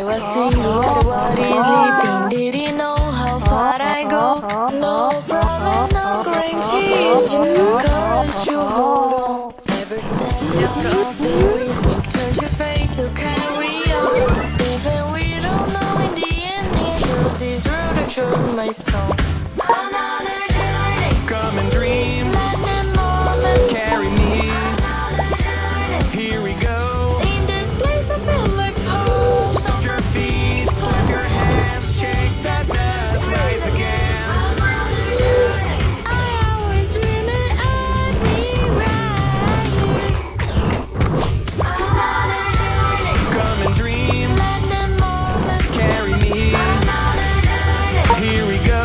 was single, what is sleeping? Didn't know how far I go. No promise, no guarantees, just courage to hold on. Never step out of the rhythm, turn to fate to carry on. Even we don't know in the end, if this road I chose my song. Another journey, Come and dream, let the moment carry me. another journey. Here we go. In this place I feel like home. Stomp your feet, clap your hands, shake that dust, rise again. Another journey. I always dream it, I'd be right here. Another journey, Come and dream, let the moment carry me. another journey. Here we go.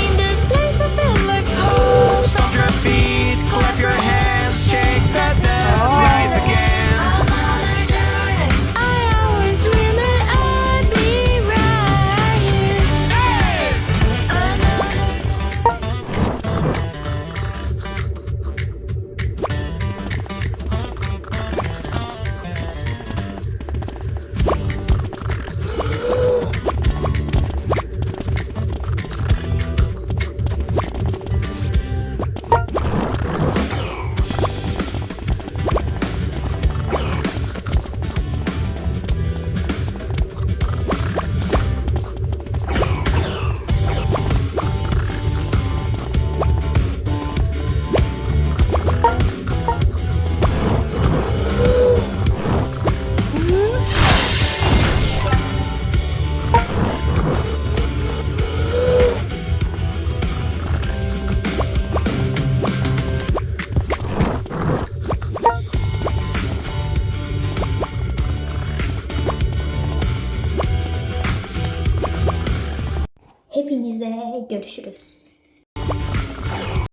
In this place I feel like home. Stomp your feet, clap your hands, shake that dust, rise again. Another journey. I always dream it, I'd be right here. Another Hepinize görüşürüz.